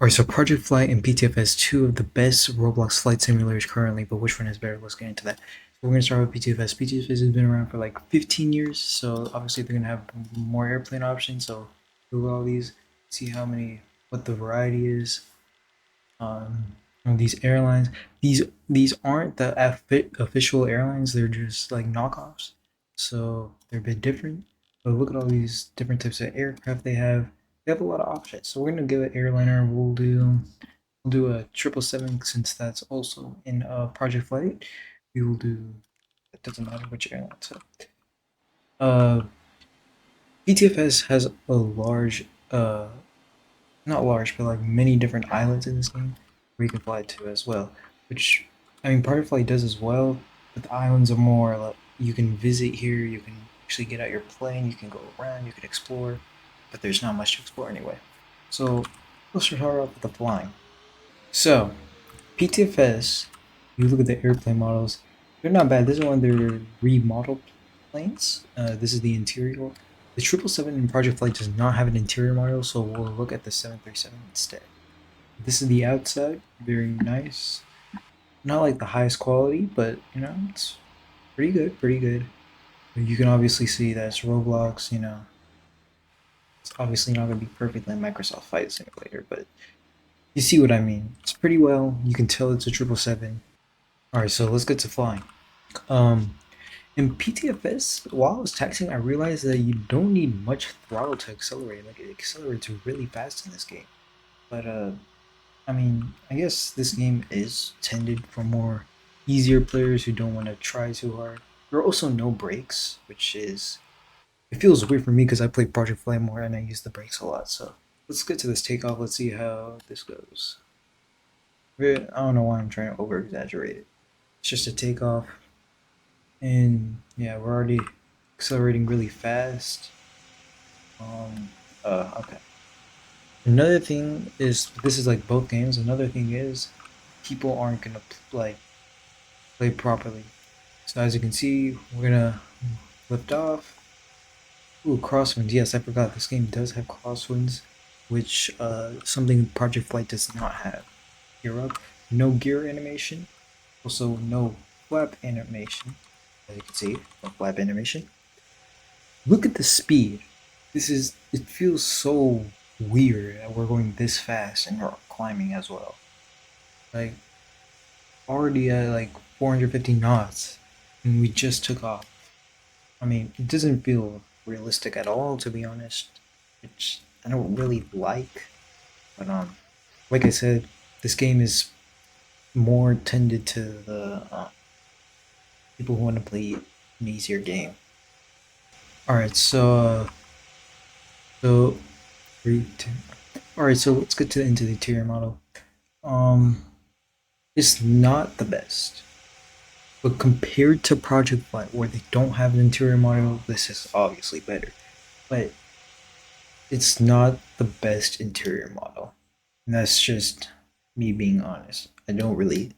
Alright, so Project Flight and PTF has two of the best Roblox flight simulators currently, but which one is better? Let's get into that. So we're going to start with PTFS. PTFS has been around for like 15 years, so obviously they're going to have more airplane options. So Google all these, see what the variety is. Um, on these airlines, these aren't the official airlines; they're just like knockoffs. So they're a bit different. But look at all these different types of aircraft they have. They have a lot of options. So we're gonna give it airliner. We'll do a 777 since that's also in Project Flight. We will do. It doesn't matter which airline. So, uh, BTFS has a large, not large, but like many different islands in this game where you can fly to as well. Which, I mean, Project Flight does as well, but the islands are more like you can visit here. You can actually get out your plane. You can go around. You can explore, but there's not much to explore anyway. So let's start off with the flying. So PTFS, you look at the airplane models, they're not bad. This is one of their remodeled planes. This is the interior. The 777 in Project Flight does not have an interior model, so we'll look at the 737 instead. This is the outside, very nice. Not like the highest quality, but it's pretty good, pretty good. You can obviously see that it's Roblox, it's obviously not going to be perfect like Microsoft Flight Simulator, but you see what I mean. It's pretty well. You can tell it's a 777. All right, so let's get to flying. Um, in PTFS, while I was taxing, I realized that you don't need much throttle to accelerate. Like it accelerates really fast in this game. But I mean, I guess this game is tended for more easier players who don't want to try too hard. There are also no brakes, which is it feels weird for me because I play Project Flight more and I use the brakes a lot. So let's get to this takeoff. Let's see how this goes. I don't know why I'm trying to over exaggerate it. It's just a takeoff. And yeah, we're already accelerating really fast. Okay. Another thing is this is like both games. Another thing is people aren't gonna play properly. So as you can see, we're gonna lift off. Ooh, crosswinds. Yes, I forgot this game does have crosswinds, which something Project Flight does not have. Gear up, no gear animation, also no flap animation. As you can see, no flap animation. Look at the speed. It feels so weird that we're going this fast and we're climbing as well. Like, already at like 450 knots and we just took off. I mean, it doesn't feel realistic at all, to be honest. Which I don't really like. But, like I said, this game is more tended to the people who want to play an easier game. Alright, so 3, 2. Alright, so let's get into the interior model. Um, it's not the best, but compared to Project Flight, where they don't have an interior model, this is obviously better. But it's not the best interior model, and that's just me being honest. I don't really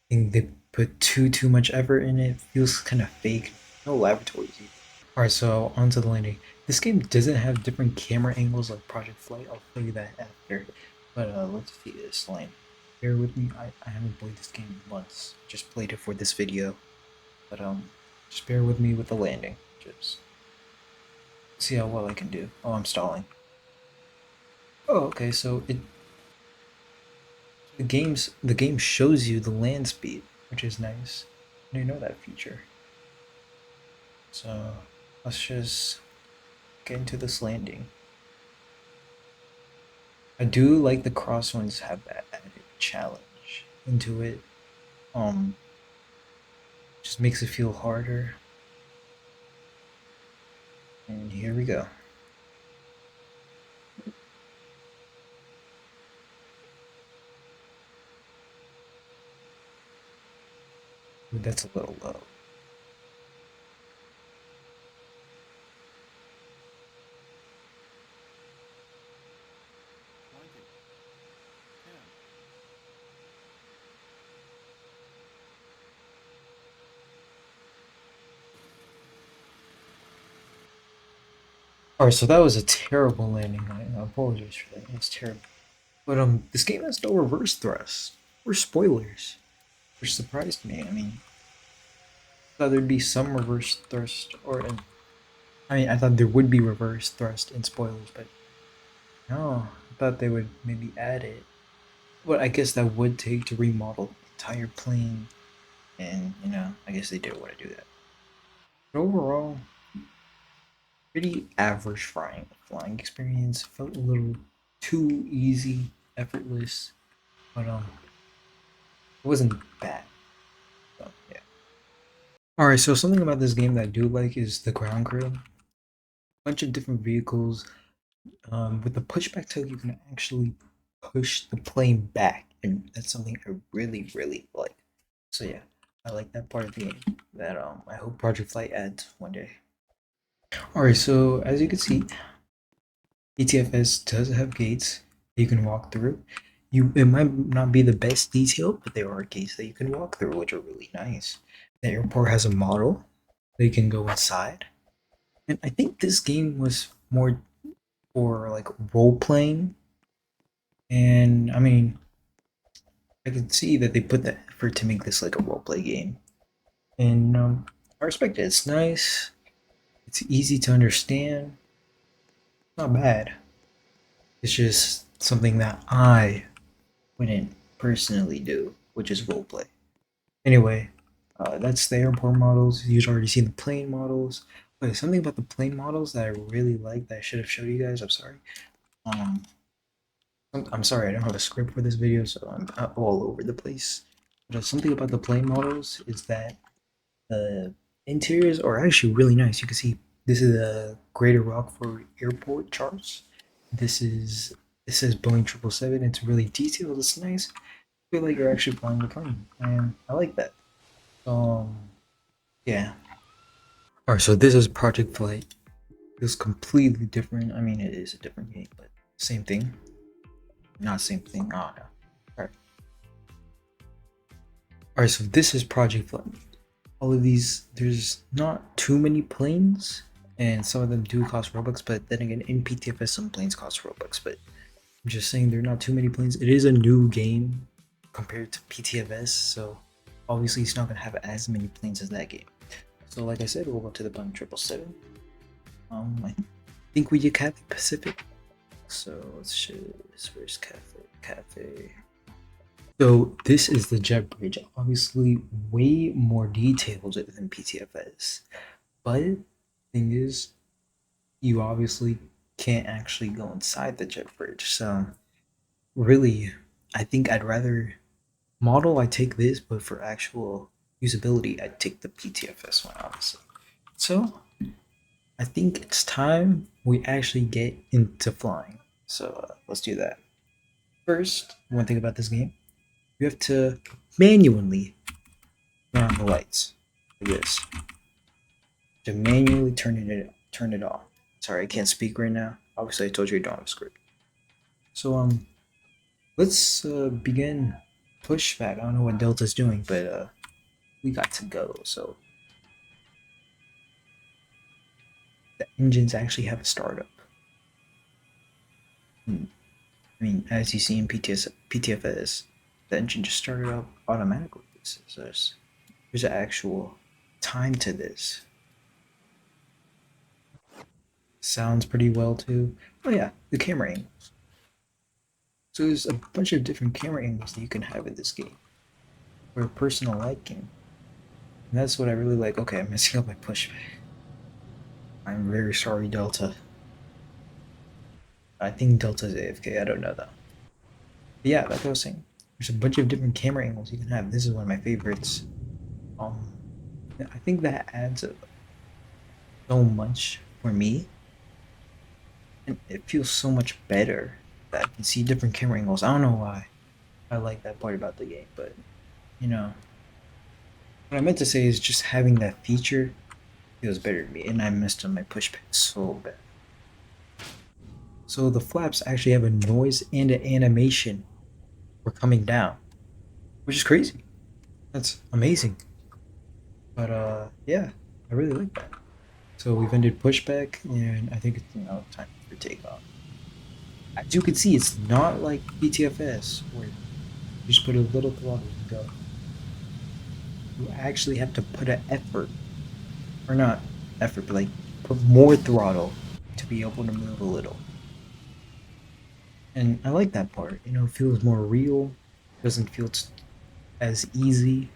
think they put too much effort in it. It feels kind of fake. No laboratories either. Alright, so onto the landing. This game doesn't have different camera angles like Project Flight. I'll show you that after. But let's see this landing. Bear with me. I haven't played this game once. Just played it for this video. But just bear with me with the landing. Just see how well I can do. Oh, I'm stalling. Oh, okay. So the game shows you the land speed, which is nice. I didn't know that feature. So let's just get into this landing. I do like the crosswinds have that added challenge into it. Um, just makes it feel harder. And here we go. Ooh, that's a little low. Alright, so that was a terrible landing. I apologize for that. It was terrible. But this game has no reverse thrust or spoilers, which surprised me. I mean, I thought there'd be some reverse thrust, I mean, I thought there would be reverse thrust in spoilers, but no, I thought they would maybe add it. But I guess that would take to remodel the entire plane, and I guess they didn't want to do that. But overall, pretty average flying experience. Felt a little too easy, effortless, but it wasn't bad. So yeah. All right. So something about this game that I do like is the ground grill. Bunch of different vehicles. With the pushback tail, you can actually push the plane back, and that's something I really, really like. So yeah, I like that part of the game. That I hope Project Flight adds one day. All right. So as you can see, PTFS does have gates that you can walk through. It might not be the best detail, but there are gates that you can walk through, which are really nice. The airport has a model that you can go inside. And I think this game was more for like role playing. And I mean, I can see that they put that effort to make this like a role play game. And I respect it. It's nice. It's easy to understand. Not bad. It's just something that I wouldn't personally do, which is roleplay. Anyway, that's the airport models. You've already seen the plane models. But something about the plane models that I really like that I should have showed you guys. I'm sorry. Um, I'm sorry, I don't have a script for this video, so I'm all over the place. But something about the plane models is that the interiors are actually really nice. You can see this is the Greater Rockford Airport charts. This is Boeing 777. It's really detailed. It's nice. Feel like you're actually flying the plane, and I like that. Um, yeah. All right, so this is Project Flight. It's completely different. I mean, it is a different game, but same thing. Not same thing. Oh no. All right. All right. So this is Project Flight. All of these, there's not too many planes, and some of them do cost Robux. But then again, in PTFS, some planes cost Robux. But I'm just saying, there are not too many planes. It is a new game compared to PTFS, so obviously it's not gonna have as many planes as that game. So like I said, we'll go to the Boeing 777. I think we did Cathay Pacific. So let's show this. Where's Cafe? So this is the jet bridge. Obviously, way more detailed than PTFS. But thing is, you obviously can't actually go inside the jet bridge. So really, I think I'd rather model. I take this, but for actual usability, I take the PTFS one, honestly. So I think it's time we actually get into flying. So let's do that. First, one thing about this game, you have to manually turn on the lights like this. To manually turn it off. Sorry, I can't speak right now. Obviously, I told you I don't have a script. So let's begin pushback. I don't know what Delta's doing, but we got to go. So the engines actually have a startup. I mean, as you see in PTFS, the engine just started up automatically. There's an actual time to this. Sounds pretty well too. Oh yeah, the camera angles. So there's a bunch of different camera angles that you can have in this game for personal liking. And that's what I really like. Okay, I'm messing up my pushback. I'm very sorry, Delta. I think Delta's AFK. I don't know though. But yeah, like I was saying, there's a bunch of different camera angles you can have. This is one of my favorites. Um, I think that adds so much for me, and it feels so much better that I can see different camera angles. I don't know why I like that part about the game, but you know, what I meant to say is just having that feature feels better to me, and I missed on my pushback so bad. So the flaps actually have a noise and an animation for coming down, which is crazy. That's amazing. But yeah, I really like that. So we've ended pushback, and I think it's time for takeoff. As you can see, it's not like BTFS where you just put a little throttle and go. You actually have to put an effort, or not effort, but like put more throttle to be able to move a little. And I like that part. You know, it feels more real. Doesn't feel as easy,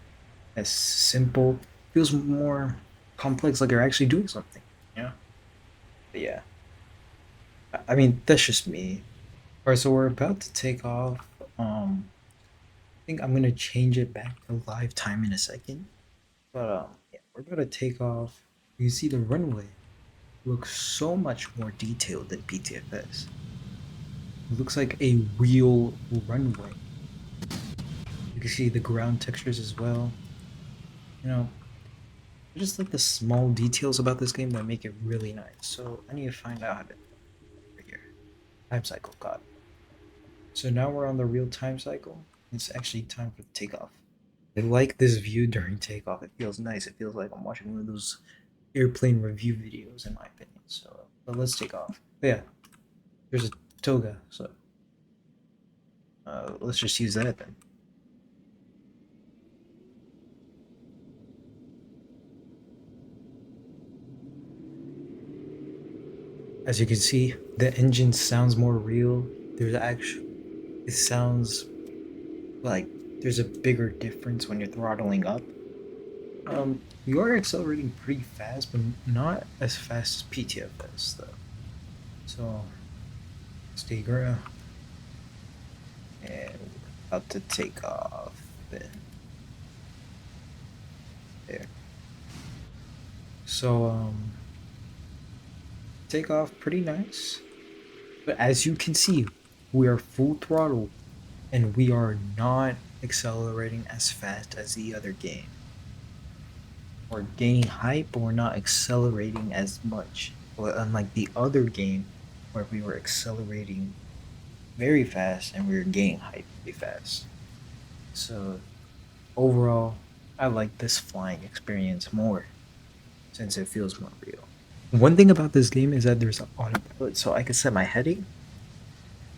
as simple. Feels more complex, like you're actually doing something. Yeah. But yeah. I mean, that's just me. All right, so we're about to take off. I think I'm gonna change it back to live time in a second. But yeah, we're about to take off. You see the runway looks so much more detailed than PTFS. It looks like a real runway. You can see the ground textures as well. You know, just like the small details about this game that make it really nice. So I need to find out how to over here. Time cycle got. So now we're on the real time cycle. It's actually time for takeoff. I like this view during takeoff. It feels nice. It feels like I'm watching one of those airplane review videos, in my opinion. So, but let's take off. But yeah, there's a toga. So let's just use that then. As you can see, the engine sounds more real. There's actually, it sounds like there's a bigger difference when you're throttling up. You are accelerating pretty fast, but not as fast as PTFS though. So stay ground, and we're about to take off. Then there. So take off pretty nice. But as you can see, we are full throttle, and we are not accelerating as fast as the other game. We're gaining height, but we're not accelerating as much. Well, unlike the other game, where we were accelerating very fast and we were gaining height pretty fast. So overall, I like this flying experience more since it feels more real. One thing about this game is that there's an autopilot, so I can set my heading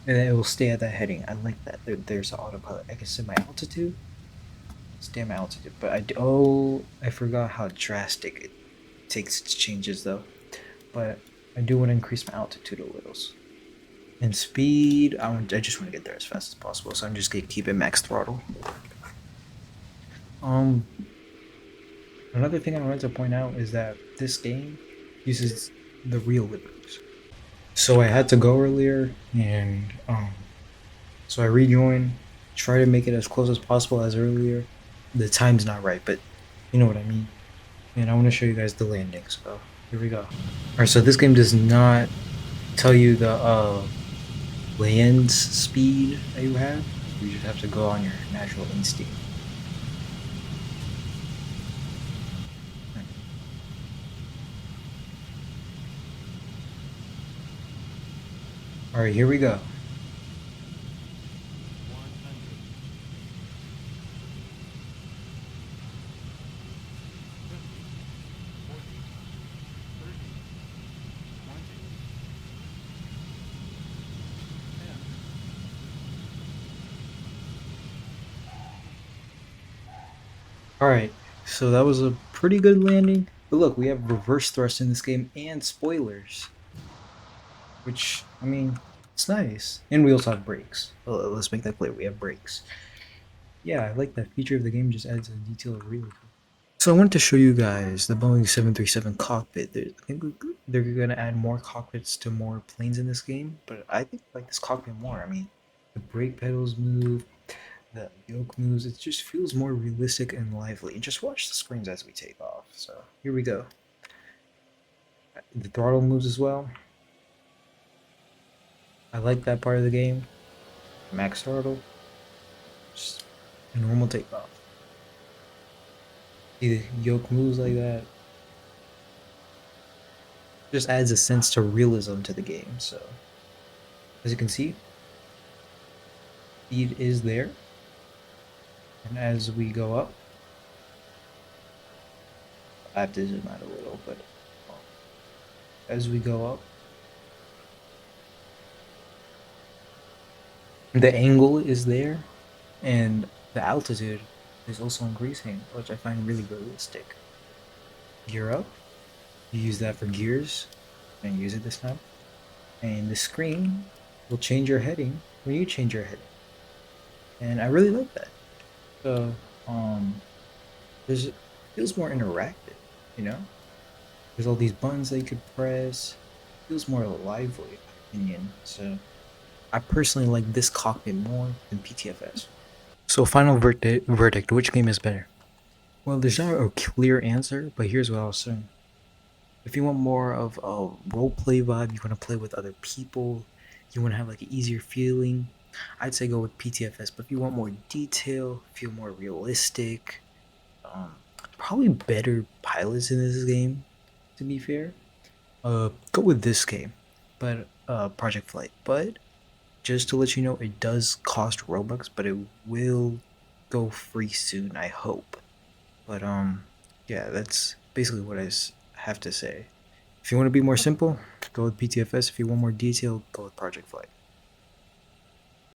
and then it will stay at that heading. I like that. There's an autopilot. I can set my altitude, stay at my altitude. But I forgot how drastic it takes its changes though. But I do want to increase my altitude a little. And speed, I just want to get there as fast as possible, so I'm just gonna keep it max throttle. Um, Another thing I wanted to point out is that this game uses the real libros. So I had to go earlier, and so I rejoined, try to make it as close as possible as earlier. The time's not right, but you know what I mean. And I want to show you guys the landing. So here we go. All right, so this game does not tell you the land speed that you have. You just have to go on your natural instinct. All right, here we go. All right, so that was a pretty good landing. But look, we have reverse thrust in this game and spoilers, which I mean, it's nice. And we also have brakes. Let's make that clear. We have brakes. Yeah, I like that feature of the game. Just adds a detail of really cool. So I wanted to show you guys the Boeing 737 cockpit. I think they're gonna add more cockpits to more planes in this game, but I think I like this cockpit more. I mean, the brake pedals move, the yoke moves. It just feels more realistic and lively. And just watch the screens as we take off. So here we go. The throttle moves as well. I like that part of the game. Max throttle, just a normal takeoff. See the yoke moves like that. Just adds a sense to realism to the game. So as you can see, speed is there. And as we go up, I have to zoom out a little, but as we go up, The angle is there, and the altitude is also increasing, which I find really realistic. Gear up, you use that for gears, and use it this time. And the screen will change your heading when you change your heading. And I really like that. So, there's it feels more interactive, you know? There's all these buttons that you could press. It feels more lively, in my opinion. So I personally like this cockpit more than PTFS. So final verdict, which game is better? Well, there's not a clear answer, but here's what I'll say. If you want more of a role play vibe, you want to play with other people, you want to have like an easier feeling, I'd say go with PTFS. But if you want more detail, feel more realistic, um, probably better pilots in this game, to be fair, go with this game, but Project Flight. But just to let you know, it does cost Robux, but it will go free soon, I hope. But yeah, that's basically what have to say. If you want to be more simple, go with PTFS. If you want more detail, go with Project Flight.